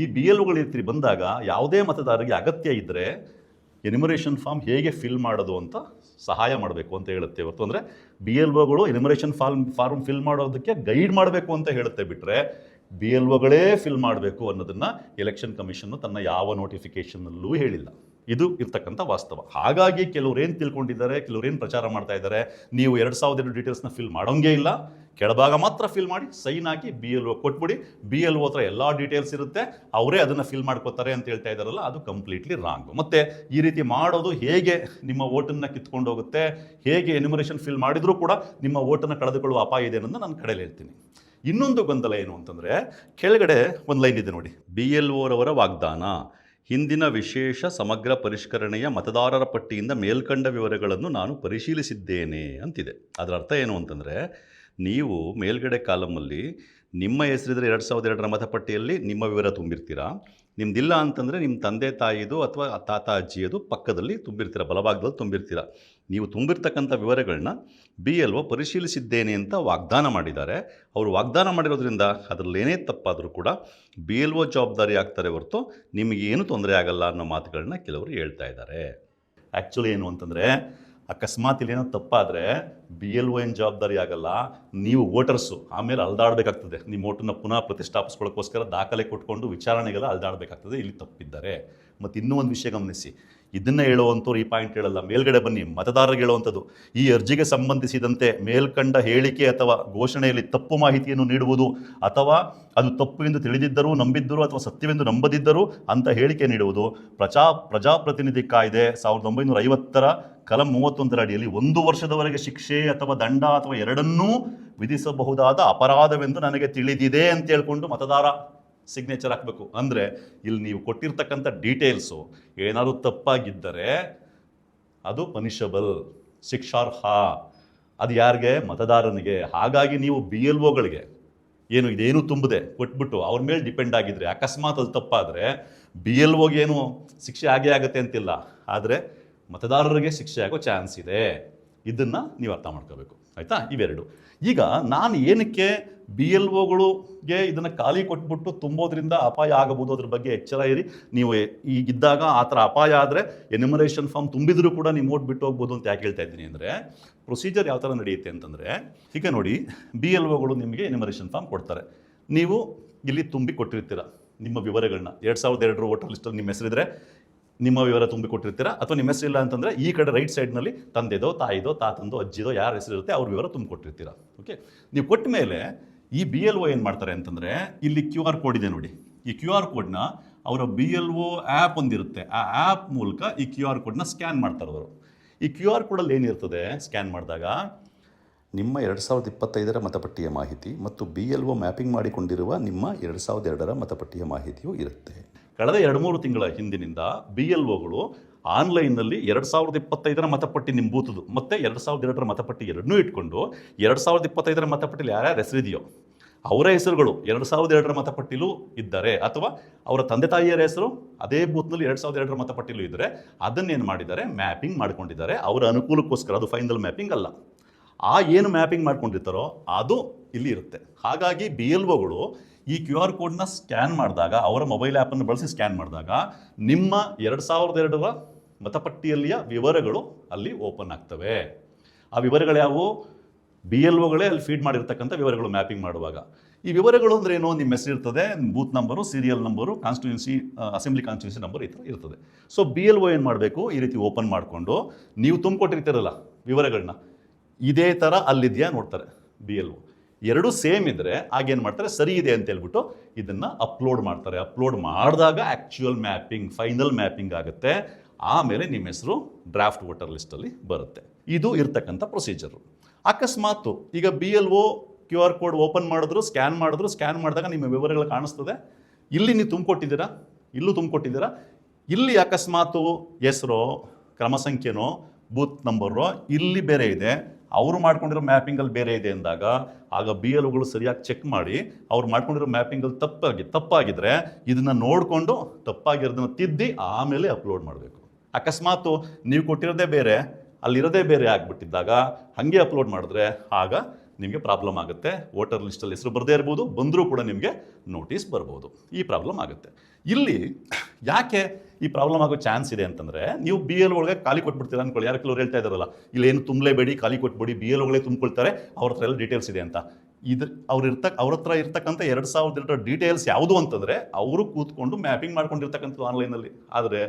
ಈ BLOಗಳ ರೀತಿ ಬಂದಾಗ ಯಾವುದೇ ಮತದಾರರಿಗೆ ಅಗತ್ಯ ಇದ್ದರೆ ಎನ್ಯುಮರೇಷನ್ ಫಾರ್ಮ್ ಹೇಗೆ ಫಿಲ್ ಮಾಡೋದು ಅಂತ ಸಹಾಯ ಮಾಡಬೇಕು ಅಂತ ಹೇಳುತ್ತೆ ಹೊರತು, ಅಂದರೆ BLOಗಳು ಎನ್ಯುಮರೇಷನ್ ಫಾರ್ಮ್ ಫಿಲ್ ಮಾಡೋದಕ್ಕೆ ಗೈಡ್ ಮಾಡಬೇಕು ಅಂತ ಹೇಳುತ್ತೆ ಬಿಟ್ಟರೆ BLOಗಳೇ ಫಿಲ್ ಮಾಡಬೇಕು ಅನ್ನೋದನ್ನು ಎಲೆಕ್ಷನ್ ಕಮಿಷನ್ನು ತನ್ನ ಯಾವ ನೋಟಿಫಿಕೇಷನ್ನಲ್ಲೂ ಹೇಳಿಲ್ಲ. ಇದು ಇರ್ತಕ್ಕಂಥ ವಾಸ್ತವ. ಹಾಗಾಗಿ ಕೆಲವ್ರು ಏನು ತಿಳ್ಕೊಂಡಿದ್ದಾರೆ, ಕೆಲವ್ರು ಏನು ಪ್ರಚಾರ ಮಾಡ್ತಾ ಇದ್ದಾರೆ, ನೀವು 2002 ಡೀಟೇಲ್ಸ್ನ ಫಿಲ್ ಮಾಡೋಂಗೇ ಇಲ್ಲ, ಕೆಳಭಾಗ ಮಾತ್ರ ಫಿಲ್ ಮಾಡಿ ಸೈನ್ ಹಾಕಿ BLO ಕೊಟ್ಬಿಡಿ, BLO ಹತ್ರ ಎಲ್ಲ ಡೀಟೇಲ್ಸ್ ಇರುತ್ತೆ, ಅವರೇ ಅದನ್ನು ಫಿಲ್ ಮಾಡ್ಕೋತಾರೆ ಅಂತ ಹೇಳ್ತಾ ಇದ್ದಾರಲ್ಲ, ಅದು ಕಂಪ್ಲೀಟ್ಲಿ ರಾಂಗು. ಮತ್ತು ಈ ರೀತಿ ಮಾಡೋದು ಹೇಗೆ ನಿಮ್ಮ ಓಟನ್ನು ಕಿತ್ಕೊಂಡು ಹೋಗುತ್ತೆ, ಹೇಗೆ ಎನ್ಯುಮರೇಷನ್ ಫಿಲ್ ಮಾಡಿದರೂ ಕೂಡ ನಿಮ್ಮ ಓಟನ್ನು ಕಳೆದುಕೊಳ್ಳುವ ಅಪಾಯ ಇದೆ ಅನ್ನೋದನ್ನು ನಾನು ಕಡೆಯಲ್ಲಿ ಹೇಳ್ತೀನಿ. ಇನ್ನೊಂದು ಗೊಂದಲ ಏನು ಅಂತಂದರೆ, ಕೆಳಗಡೆ ಒಂದು ಲೈನ್ ಇದೆ ನೋಡಿ, BLOರವರ ವಾಗ್ದಾನ, ಹಿಂದಿನ ವಿಶೇಷ ಸಮಗ್ರ ಪರಿಷ್ಕರಣೆಯ ಮತದಾರರ ಪಟ್ಟಿಯಿಂದ ಮೇಲ್ಕಂಡ ವಿವರಗಳನ್ನು ನಾನು ಪರಿಶೀಲಿಸಿದ್ದೇನೆ ಅಂತಿದೆ. ಅದರ ಅರ್ಥ ಏನು ಅಂತಂದರೆ, ನೀವು ಮೇಲ್ಗಡೆ ಕಾಲಮಲ್ಲಿ ನಿಮ್ಮ ಹೆಸರಿದ್ರೆ 2002 ಮತಪಟ್ಟಿಯಲ್ಲಿ ನಿಮ್ಮ ವಿವರ ತುಂಬಿರ್ತೀರಾ, ನಿಮ್ದಿಲ್ಲ ಅಂತಂದರೆ ನಿಮ್ಮ ತಂದೆ ತಾಯಿದು ಅಥವಾ ತಾತ ಅಜ್ಜಿಯದು ಪಕ್ಕದಲ್ಲಿ ತುಂಬಿರ್ತೀರ, ಬಲಭಾಗದಲ್ಲಿ ತುಂಬಿರ್ತೀರ. ನೀವು ತುಂಬಿರ್ತಕ್ಕಂಥ ವಿವರಗಳನ್ನ BLO ಪರಿಶೀಲಿಸಿದ್ದೇನೆ ಅಂತ ವಾಗ್ದಾನ ಮಾಡಿದ್ದಾರೆ. ಅವರು ವಾಗ್ದಾನ ಮಾಡಿರೋದ್ರಿಂದ ಅದರಲ್ಲೇನೇ ತಪ್ಪಾದರೂ ಕೂಡ BLO ಜವಾಬ್ದಾರಿ ಆಗ್ತಾರೆ ಹೊರತು ನಿಮಗೇನು ತೊಂದರೆ ಆಗಲ್ಲ ಅನ್ನೋ ಮಾತುಗಳನ್ನ ಕೆಲವರು ಹೇಳ್ತಾ ಇದ್ದಾರೆ. ಆ್ಯಕ್ಚುಲಿ ಏನು ಅಂತಂದರೆ, ಅಕಸ್ಮಾತ್ ಇಲ್ಲೇನೋ ತಪ್ಪಾದರೆ BLO ಏನು ಜವಾಬ್ದಾರಿ ಆಗಲ್ಲ, ನೀವು ವೋಟರ್ಸು ಆಮೇಲೆ ಅಲ್ದಾಡಬೇಕಾಗ್ತದೆ. ನಿಮ್ಮ ವೋಟನ್ನ ಪುನಃ ಪ್ರತಿಷ್ಠಾಪಿಸ್ಕೊಳ್ಳೋಕ್ಕೋಸ್ಕರ ದಾಖಲೆ ಕೊಟ್ಕೊಂಡು ವಿಚಾರಣೆಗೆಲ್ಲ ಅಲ್ದಾಡಬೇಕಾಗ್ತದೆ ಇಲ್ಲಿ ತಪ್ಪಿದ್ದಾರೆ. ಮತ್ತು ಇನ್ನೂ ಒಂದು ವಿಷಯ ಗಮನಿಸಿ, ಇದನ್ನು ಹೇಳುವಂಥವ್ರು ಈ ಪಾಯಿಂಟ್ ಹೇಳಲ್ಲ, ಮೇಲ್ಗಡೆ ಬನ್ನಿ ಮತದಾರರಿಗೆ ಹೇಳುವಂಥದ್ದು. ಈ ಅರ್ಜಿಗೆ ಸಂಬಂಧಿಸಿದಂತೆ ಮೇಲ್ಕಂಡ ಹೇಳಿಕೆ ಅಥವಾ ಘೋಷಣೆಯಲ್ಲಿ ತಪ್ಪು ಮಾಹಿತಿಯನ್ನು ನೀಡುವುದು ಅಥವಾ ಅದು ತಪ್ಪು ಎಂದು ತಿಳಿದಿದ್ದರೂ ನಂಬಿದ್ದರೂ ಅಥವಾ ಸತ್ಯವೆಂದು ನಂಬದಿದ್ದರೂ ಅಂತ ಹೇಳಿಕೆ ನೀಡುವುದು ಪ್ರಜಾಪ್ರತಿನಿಧಿ ಕಾಯ್ದೆ 1950ರ ಕಲಂ 31ರ ಅಡಿಯಲ್ಲಿ 1 ವರ್ಷದವರೆಗೆ ಶಿಕ್ಷೆ ಅಥವಾ ದಂಡ ಅಥವಾ ಎರಡನ್ನೂ ವಿಧಿಸಬಹುದಾದ ಅಪರಾಧವೆಂದು ನನಗೆ ತಿಳಿದಿದೆ ಅಂತ ಹೇಳ್ಕೊಂಡು ಮತದಾರ ಸಿಗ್ನೇಚರ್ ಹಾಕಬೇಕು. ಅಂದರೆ ಇಲ್ಲಿ ನೀವು ಕೊಟ್ಟಿರ್ತಕ್ಕಂಥ ಡೀಟೇಲ್ಸು ಏನಾದರೂ ತಪ್ಪಾಗಿದ್ದರೆ ಅದು ಪನಿಷಬಲ್, ಶಿಕ್ಷಾರ್ಹ. ಅದು ಯಾರಿಗೆ? ಮತದಾರನಿಗೆ. ಹಾಗಾಗಿ ನೀವು BLOಗಳಿಗೆ ಇದೇನು ತುಂಬದೆ ಕೊಟ್ಬಿಟ್ಟು ಅವ್ರ ಮೇಲೆ ಡಿಪೆಂಡ್ ಆಗಿದ್ರೆ ಅಕಸ್ಮಾತ್ ಅದು ತಪ್ಪಾದರೆ BLOಗೆ ಏನು ಶಿಕ್ಷೆ ಆಗೇ ಆಗುತ್ತೆ ಅಂತಿಲ್ಲ, ಆದರೆ ಮತದಾರರಿಗೆ ಶಿಕ್ಷೆ ಆಗೋ ಚಾನ್ಸ್ ಇದೆ. ಇದನ್ನು ನೀವು ಅರ್ಥ ಮಾಡ್ಕೋಬೇಕು, ಆಯಿತಾ? ಇವೆರಡು. ಈಗ ನಾನು ಏನಕ್ಕೆ BLOಗಳಿಗೆ ಇದನ್ನು ಖಾಲಿ ಕೊಟ್ಬಿಟ್ಟು ತುಂಬೋದ್ರಿಂದ ಅಪಾಯ ಆಗಬಹುದು ಅದ್ರ ಬಗ್ಗೆ ಎಚ್ಚರ ಇರಿ. ನೀವು ಈಗಿದ್ದಾಗ ಆ ಥರ ಅಪಾಯ ಆದರೆ ಎನ್ಯುಮರೇಷನ್ ಫಾರ್ಮ್ ತುಂಬಿದ್ರೂ ಕೂಡ ನೀವು ಓಟ್ ಬಿಟ್ಟು ಹೋಗ್ಬೋದು ಅಂತ ಯಾಕೆ ಹೇಳ್ತಾ ಇದ್ದೀನಿ ಅಂದರೆ, ಪ್ರೊಸೀಜರ್ ಯಾವ ಥರ ನಡೆಯುತ್ತೆ ಅಂತಂದರೆ, ಈಗ ನೋಡಿ BLOಗಳು ನಿಮಗೆ ಎನ್ಯುಮರೇಷನ್ ಫಾರ್ಮ್ ಕೊಡ್ತಾರೆ. ನೀವು ಇಲ್ಲಿ ತುಂಬಿ ಕೊಟ್ಟಿರ್ತೀರ ನಿಮ್ಮ ವಿವರಗಳನ್ನ. 2002 ವೋಟರ್ ಲಿಸ್ಟಲ್ಲಿ ನಿಮ್ಮ ಹೆಸರಿದ್ರೆ ನಿಮ್ಮ ವಿವರ ತುಂಬಿ ಕೊಟ್ಟಿರ್ತೀರಾ, ಅಥವಾ ನಿಮ್ಮ ಹೆಸರಿಲ್ಲ ಅಂತಂದರೆ ಈ ಕಡೆ ರೈಟ್ ಸೈಡ್ನಲ್ಲಿ ತಂದೆದೋ ತಾಯಿದೋ ತಾತಂದೋ ಅಜ್ಜಿದೋ ಯಾರ ಹೆಸರಿರುತ್ತೆ ಅವ್ರ ವಿವರ ತುಂಬ ಕೊಟ್ಟಿರ್ತೀರ. ಓಕೆ, ನೀವು ಕೊಟ್ಟ ಮೇಲೆ ಈ BLO ಏನು ಮಾಡ್ತಾರೆ ಅಂತಂದರೆ, ಇಲ್ಲಿ QR ಕೋಡ್ ಇದೆ ನೋಡಿ. ಈ QR ಕೋಡ್ನ ಅವರ BLO ಆ್ಯಪ್ ಒಂದಿರುತ್ತೆ, ಆ ಆ್ಯಪ್ ಮೂಲಕ ಈ QR ಕೋಡ್ನ ಸ್ಕ್ಯಾನ್ ಮಾಡ್ತಾರೆ ಅವರು. ಈ QR ಕೋಡಲ್ಲಿ ಏನಿರ್ತದೆ ಸ್ಕ್ಯಾನ್ ಮಾಡಿದಾಗ, ನಿಮ್ಮ 2025ರ ಮತಪಟ್ಟಿಯ ಮಾಹಿತಿ ಮತ್ತು BLO ಮ್ಯಾಪಿಂಗ್ ಮಾಡಿಕೊಂಡಿರುವ ನಿಮ್ಮ 2002ರ ಮತಪಟ್ಟಿಯ ಮಾಹಿತಿಯೂ ಇರುತ್ತೆ. ಕಳೆದ 2-3 ತಿಂಗಳ ಹಿಂದಿನಿಂದ BLOಗಳು ಆನ್ಲೈನ್ನಲ್ಲಿ 2025ರ ಮತಪಟ್ಟಿ ನಿಮ್ಮ ಬೂತದು ಮತ್ತು 2002ರ ಮತಪಟ್ಟಿ ಎರಡನ್ನೂ ಇಟ್ಕೊಂಡು 2025ರ ಮತಪಟ್ಟಿಲಿ ಯಾರ್ಯಾರು ಹೆಸರಿದೆಯೋ ಅವರ ಹೆಸರುಗಳು 2002ರ ಮತಪಟ್ಟಿಲೂ ಇದ್ದಾರೆ, ಅಥವಾ ಅವರ ತಂದೆ ತಾಯಿಯರ ಹೆಸರು ಅದೇ ಬೂತ್ನಲ್ಲಿ 2002ರ ಮತಪಟ್ಟಿಲೂ ಇದ್ದರೆ ಅದನ್ನೇನು ಮಾಡಿದ್ದಾರೆ, ಮ್ಯಾಪಿಂಗ್ ಮಾಡ್ಕೊಂಡಿದ್ದಾರೆ ಅವರ ಅನುಕೂಲಕ್ಕೋಸ್ಕರ. ಅದು ಫೈನಲ್ ಮ್ಯಾಪಿಂಗ್ ಅಲ್ಲ. ಆ ಏನು ಮ್ಯಾಪಿಂಗ್ ಮಾಡ್ಕೊಂಡಿರ್ತಾರೋ ಅದು ಇಲ್ಲಿ ಇರುತ್ತೆ. ಹಾಗಾಗಿ BLOಗಳು ಈ QR ಕೋಡ್ನ ಸ್ಕ್ಯಾನ್ ಮಾಡಿದಾಗ, ಅವರ ಮೊಬೈಲ್ ಆ್ಯಪನ್ನು ಬಳಸಿ ಸ್ಕ್ಯಾನ್ ಮಾಡಿದಾಗ ನಿಮ್ಮ 2002ರ ಮತಪಟ್ಟಿಯಲ್ಲಿಯ ವಿವರಗಳು ಅಲ್ಲಿ ಓಪನ್ ಆಗ್ತವೆ. ಆ ವಿವರಗಳು ಯಾವುವು? BLOಗಳೇ ಅಲ್ಲಿ ಫೀಡ್ ಮಾಡಿರ್ತಕ್ಕಂಥ ವಿವರಗಳು ಮ್ಯಾಪಿಂಗ್ ಮಾಡುವಾಗ. ಈ ವಿವರಗಳು ಅಂದರೆ ಏನು? ನಿಮ್ಮ ಹೆಸರು ಇರ್ತದೆ, booth number, serial number, constituency, assembly constituency number ಈ ಥರ ಇರ್ತದೆ. ಸೊ BLO ಏನು ಮಾಡಬೇಕು, ಈ ರೀತಿ ಓಪನ್ ಮಾಡಿಕೊಂಡು ನೀವು ತುಂಬಿಕೊಟ್ಟಿರ್ತೀರಲ್ಲ ವಿವರಗಳನ್ನ, ಇದೇ ಥರ ಅಲ್ಲಿದೆಯಾ ನೋಡ್ತಾರೆ BLO. ಎರಡೂ ಸೇಮ್ ಇದ್ದರೆ ಆಗೇನು ಮಾಡ್ತಾರೆ, ಸರಿ ಇದೆ ಅಂತ ಹೇಳ್ಬಿಟ್ಟು ಇದನ್ನು ಅಪ್ಲೋಡ್ ಮಾಡ್ತಾರೆ. ಅಪ್ಲೋಡ್ ಮಾಡಿದಾಗ ಆ್ಯಕ್ಚುಯಲ್ ಮ್ಯಾಪಿಂಗ್, ಫೈನಲ್ ಮ್ಯಾಪಿಂಗ್ ಆಗುತ್ತೆ. ಆಮೇಲೆ ನಿಮ್ಮ ಹೆಸರು ಡ್ರಾಫ್ಟ್ ವೋಟರ್ ಲಿಸ್ಟಲ್ಲಿ ಬರುತ್ತೆ. ಇದು ಇರ್ತಕ್ಕಂಥ ಪ್ರೊಸೀಜರು. ಅಕಸ್ಮಾತು ಈಗ BLO QR ಕೋಡ್ ಓಪನ್ ಮಾಡಿದ್ರು, ಸ್ಕ್ಯಾನ್ ಮಾಡಿದಾಗ ನಿಮ್ಮ ವಿವರಗಳು ಕಾಣಿಸ್ತದೆ. ಇಲ್ಲಿ ನೀವು ತುಂಬಿಕೊಟ್ಟಿದ್ದೀರಾ, ಇಲ್ಲೂ ತುಂಬಿಕೊಟ್ಟಿದ್ದೀರಾ. ಇಲ್ಲಿ ಅಕಸ್ಮಾತು ಹೆಸರೋ, ಕ್ರಮ ಸಂಖ್ಯೆನೋ, ಬೂತ್ ನಂಬರೋ ಇಲ್ಲಿ ಬೇರೆ ಇದೆ, ಅವರು ಮಾಡ್ಕೊಂಡಿರೋ ಮ್ಯಾಪಿಂಗಲ್ಲಿ ಬೇರೆ ಇದೆ ಅಂದಾಗ ಆಗ BLOಗಳು ಸರಿಯಾಗಿ ಚೆಕ್ ಮಾಡಿ ಅವ್ರು ಮಾಡ್ಕೊಂಡಿರೋ ಮ್ಯಾಪಿಂಗಲ್ಲಿ ತಪ್ಪಾಗಿದ್ದರೆ ಇದನ್ನು ನೋಡಿಕೊಂಡು ತಪ್ಪಾಗಿರೋದನ್ನು ತಿದ್ದಿ ಆಮೇಲೆ ಅಪ್ಲೋಡ್ ಮಾಡಬೇಕು. ಅಕಸ್ಮಾತು ನೀವು ಕೊಟ್ಟಿರೋದೇ ಬೇರೆ, ಅಲ್ಲಿರೋದೇ ಬೇರೆ ಆಗಿಬಿಟ್ಟಿದ್ದಾಗ ಹಾಗೆ ಅಪ್ಲೋಡ್ ಮಾಡಿದ್ರೆ ಆಗ ನಿಮಗೆ ಪ್ರಾಬ್ಲಮ್ ಆಗುತ್ತೆ. ವೋಟರ್ ಲಿಸ್ಟಲ್ಲಿ ಹೆಸರು ಬರದೇ ಇರ್ಬೋದು, ಬಂದರೂ ಕೂಡ ನಿಮಗೆ ನೋಟಿಸ್ ಬರ್ಬೋದು. ಈ ಪ್ರಾಬ್ಲಮ್ ಆಗುತ್ತೆ. ಇಲ್ಲಿ ಯಾಕೆ ಈ ಪ್ರಾಬ್ಲಮ್ ಆಗೋ ಚಾನ್ಸ್ ಇದೆ ಅಂತಂದರೆ, ನೀವು BLOಗಳಿಗೆ ಖಾಲಿ ಕೊಟ್ಬಿಡ್ತೀರಾ ಅಂದ್ಕೊಳ್ಳಿ. ಯಾರು ಕೆಲವರು ಹೇಳ್ತಾ ಇದ್ದಾರಲ್ಲ, ಇಲ್ಲೇನು ತುಂಬಲೇಬೇಡಿ, ಖಾಲಿ ಕೊಟ್ಬಿಡಿ, BLOಗಳೇ ತುಂಬಿಕೊಳ್ತಾರೆ, ಅವ್ರ ಹತ್ರ ಎಲ್ಲ ಡೀಟೇಲ್ಸ್ ಇದೆ ಅಂತ. ಅವ್ರ ಹತ್ರ ಇರ್ತಕ್ಕಂಥ 2002ರ ಡೀಟೇಲ್ಸ್ ಯಾವುದು ಅಂತಂದರೆ, ಅವರು ಕೂತ್ಕೊಂಡು ಮ್ಯಾಪಿಂಗ್ ಮಾಡ್ಕೊಂಡಿರ್ತಕ್ಕಂಥದ್ದು ಆನ್ಲೈನಲ್ಲಿ. ಆದರೆ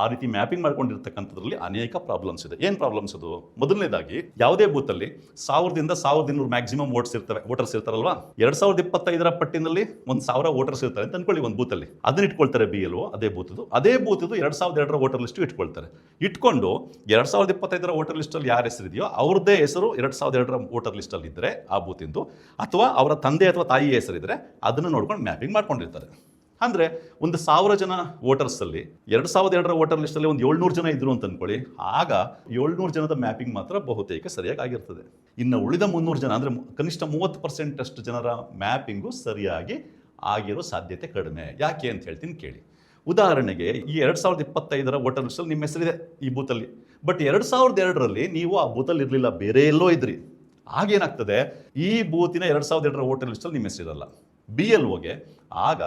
ಆ ರೀತಿ ಮ್ಯಾಪಿಂಗ್ ಮಾಡ್ಕೊಂಡಿರ್ತಕ್ಕಂಥದ್ರಲ್ಲಿ ಅನೇಕ ಪ್ರಾಬ್ಲಮ್ಸ್ ಇದೆ. ಏನು ಪ್ರಾಬ್ಲಮ್ಸ್ ಅದು? ಮೊದಲನೇದಾಗಿ, ಯಾವುದೇ ಬೂತಲ್ಲಿ 1000ರಿಂದ 1200 ಮ್ಯಾಕ್ಸಿಮಮ್ ವೋಟರ್ಸ್ ಇರ್ತಾರಲ್ವಾ. 2025ರ ಪಟ್ಟಿನಲ್ಲಿ 1000 ವೋಟರ್ಸ್ ಇರ್ತಾರೆ ಅಂತ ಅನ್ಕೊಳ್ಳಿ ಒಂದು ಬೂತಲ್ಲಿ. ಅದನ್ನ ಇಟ್ಕೊಳ್ತಾರೆ BLO, ಅದೇ ಬೂತದು 2002ರ ವೋಟರ್ ಲಿಸ್ಟು ಇಟ್ಕೊಳ್ತಾರೆ. ಇಟ್ಕೊಂಡು 2025ರ ವೋಟರ್ ಲಿಸ್ಟಲ್ಲಿ ಯಾರ ಹೆಸರಿದೆಯೋ ಅವ್ರದ್ದೇ ಹೆಸರು 2002ರ ವೋಟರ್ ಲಿಸ್ಟಲ್ಲಿ ಇದ್ದರೆ ಆ ಬೂತಿಂದು, ಅಥವಾ ಅವರ ತಂದೆ ಅಥವಾ ತಾಯಿ ಹೆಸರಿದ್ರೆ ಅದನ್ನು ನೋಡ್ಕೊಂಡು ಮ್ಯಾಪಿಂಗ್ ಮಾಡ್ಕೊಂಡಿರ್ತಾರೆ. ಅಂದರೆ ಒಂದು 1000 ಜನ ವೋಟರ್ಸಲ್ಲಿ 2002ರ ವೋಟರ್ ಲಿಸ್ಟಲ್ಲಿ ಒಂದು 700 ಜನ ಇದ್ರು ಅಂತ ಅಂದ್ಕೊಳ್ಳಿ. ಆಗ 700 ಜನದ ಮ್ಯಾಪಿಂಗ್ ಮಾತ್ರ ಬಹುತೇಕ ಸರಿಯಾಗಿ ಆಗಿರ್ತದೆ. ಇನ್ನು ಉಳಿದ 300 ಜನ ಅಂದರೆ ಕನಿಷ್ಠ 30% ಅಷ್ಟು ಜನರ ಮ್ಯಾಪಿಂಗು ಸರಿಯಾಗಿ ಆಗಿರೋ ಸಾಧ್ಯತೆ ಕಡಿಮೆ. ಯಾಕೆ ಅಂತ ಹೇಳ್ತೀನಿ ಕೇಳಿ. ಉದಾಹರಣೆಗೆ ಈ 2025ರ ವೋಟರ್ ಲಿಸ್ಟಲ್ಲಿ ನಿಮ್ಮ ಹೆಸರಿದೆ ಈ ಬೂತಲ್ಲಿ. ಬಟ್ 2002ರಲ್ಲಿ ನೀವು ಆ ಬೂತಲ್ಲಿ ಇರಲಿಲ್ಲ, ಬೇರೆ ಎಲ್ಲೋ ಇದ್ರಿ. ಆಗೇನಾಗ್ತದೆ, ಈ ಬೂತಿನ 2002ರ ವೋಟರ್ ಲಿಸ್ಟಲ್ಲಿ ನಿಮ್ಮ ಹೆಸರಿರಲ್ಲ. BLOಗೆ ಆಗ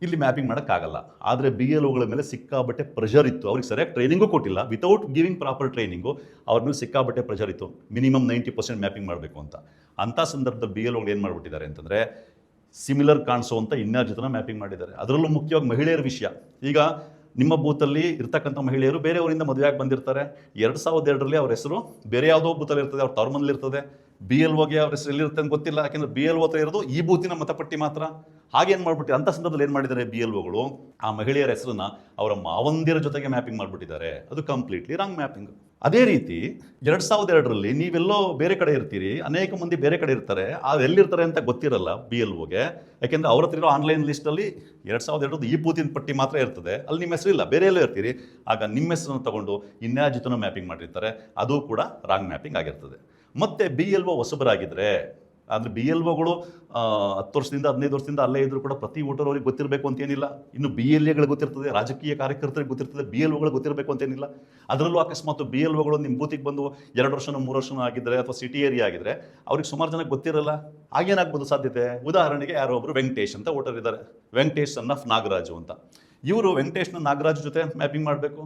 ಇಲ್ಲಿ ಮ್ಯಾಪಿಂಗ್ ಮಾಡೋಕ್ಕಾಗಲ್ಲ. ಆದರೆ BLOಗಳ ಮೇಲೆ ಸಿಕ್ಕಾಬಟ್ಟೆ ಪ್ರೆಷರ್ ಇತ್ತು. ಅವ್ರಿಗೆ ಸರಿಯಾಗಿ ಟ್ರೈನಿಂಗೂ ಕೊಟ್ಟಿಲ್ಲ. ವಿತೌಟ್ ಗಿವಿಂಗ್ ಪ್ರಾಪರ್ ಟ್ರೈನಿಂಗು ಅವ್ರ ಮೇಲೆ ಸಿಕ್ಕಾಬಟ್ಟೆ ಪ್ರೆಷರ್ ಇತ್ತು. ಮಿನಿಮಮ್ 90% ಮ್ಯಾಪಿಂಗ್ ಮಾಡಬೇಕು ಅಂತ. ಅಂಥ ಸಂದರ್ಭದಲ್ಲಿ BLOಗಳು ಏನು ಮಾಡಿಬಿಟ್ಟಿದ್ದಾರೆ ಅಂತಂದರೆ, ಸಿಮಿಲರ್ ಕಾಣಿಸುವಂಥ ಇನ್ಯಾರ ಜೊತೆ ಮ್ಯಾಪಿಂಗ್ ಮಾಡಿದ್ದಾರೆ. ಅದರಲ್ಲೂ ಮುಖ್ಯವಾಗಿ ಮಹಿಳೆಯರ ವಿಷಯ. ಈಗ ನಿಮ್ಮ ಬೂತಲ್ಲಿ ಇರ್ತಕ್ಕಂಥ ಮಹಿಳೆಯರು ಬೇರೆಯವರಿಂದ ಮದುವೆಯಾಗಿ ಬಂದಿರ್ತಾರೆ. 2002ರಲ್ಲಿ ಅವ್ರ ಹೆಸರು ಬೇರೆ ಯಾವುದೋ ಬೂತಲ್ಲಿ ಇರ್ತದೆ, ಅವ್ರ ತವರ್ಮನೇಲಿ ಇರ್ತದೆ. BLOಗೆ ಅವ್ರ ಹೆಸರು ಎಲ್ಲಿರುತ್ತೆ ಅಂತ ಗೊತ್ತಿಲ್ಲ, ಯಾಕೆಂದರೆ BLO ಹತ್ರ ಇರೋದು ಈ ಬೂತಿನ ಮತಪಟ್ಟಿ ಮಾತ್ರ. ಹಾಗೇನು ಮಾಡ್ಬಿಟ್ಟು ಅಂಥ ಸಂದರ್ಭದಲ್ಲಿ ಏನು ಮಾಡಿದ್ದಾರೆ BLOಗಳು, ಆ ಮಹಿಳೆಯರ ಹೆಸರನ್ನ ಅವರ ಮಾವಂದಿರ ಜೊತೆಗೆ ಮ್ಯಾಪಿಂಗ್ ಮಾಡಿಬಿಟ್ಟಿದ್ದಾರೆ. ಅದು ಕಂಪ್ಲೀಟ್ಲಿ ರಾಂಗ್ ಮ್ಯಾಪಿಂಗ್. ಅದೇ ರೀತಿ 2002ರಲ್ಲಿ ನೀವೆಲ್ಲೋ ಬೇರೆ ಕಡೆ ಇರ್ತೀರಿ, ಅನೇಕ ಮಂದಿ ಬೇರೆ ಕಡೆ ಇರ್ತಾರೆ. ಎಲ್ಲಿರ್ತಾರೆ ಅಂತ ಗೊತ್ತಿರಲ್ಲ BLOಗೆ, ಯಾಕೆಂದರೆ ಅವ್ರ ಹತ್ರ ಇರೋ ಆನ್ಲೈನ್ ಲಿಸ್ಟಲ್ಲಿ 2002 ಈ ಬೂತಿನ ಪಟ್ಟಿ ಮಾತ್ರ ಇರ್ತದೆ. ಅಲ್ಲಿ ನಿಮ್ಮ ಹೆಸರಿಲ್ಲ, ಬೇರೆ ಎಲ್ಲೋ ಇರ್ತೀರಿ. ಆಗ ನಿಮ್ಮ ಹೆಸರನ್ನು ತಗೊಂಡು ಇನ್ಯಾರ ಜೊತೆ ಮ್ಯಾಪಿಂಗ್ ಮಾಡಿರ್ತಾರೆ. ಅದು ಕೂಡ ರಾಂಗ್ ಮ್ಯಾಪಿಂಗ್ ಆಗಿರ್ತದೆ. ಮತ್ತು BLO ಹೊಸಬರಾಗಿದ್ದರೆ, ಅಂದರೆ BLOಗಳು 10 ವರ್ಷದಿಂದ 15 ವರ್ಷದಿಂದ ಅಲ್ಲೇ ಇದ್ದರೂ ಕೂಡ ಪ್ರತಿ ವೋಟರ್ ಅವ್ರಿಗೆ ಗೊತ್ತಿರಬೇಕು ಅಂತೇನಿಲ್ಲ. ಇನ್ನು BLAಗಳಿಗೆ ಗೊತ್ತಿರ್ತದೆ, ರಾಜಕೀಯ ಕಾರ್ಯಕರ್ತರಿಗೆ ಗೊತ್ತಿರ್ತದೆ, BLOಗಳು ಗೊತ್ತಿರಬೇಕು ಅಂತೇನಿಲ್ಲ. ಅದರಲ್ಲೂ ಅಕಸ್ಮಾತ್ BLOಗಳು ನಿಮ್ಮ ಬೂತಿಗೆ ಬಂದು 2 ವರ್ಷನೋ 3 ವರ್ಷನೋ ಆಗಿದ್ದರೆ ಅಥವಾ ಸಿಟಿ ಏರಿಯಾ ಆಗಿದ್ದರೆ ಅವ್ರಿಗೆ ಸುಮಾರು ಜನಕ್ಕೆ ಗೊತ್ತಿರಲ್ಲ. ಆಗೇನಾಗ್ಬೋದು ಸಾಧ್ಯತೆ? ಉದಾಹರಣೆಗೆ ಯಾರೋ ಒಬ್ಬರು ವೆಂಕಟೇಶ್ ಅಂತ ವೋಟರ್ ಇದ್ದಾರೆ, ವೆಂಕಟೇಶ್ ಸನ್ ಆಫ್ ನಾಗರಾಜು ಅಂತ. ಇವರು ವೆಂಕಟೇಶ್ನ ನಾಗರಾಜು ಜೊತೆ ಮ್ಯಾಪಿಂಗ್ ಮಾಡಬೇಕು.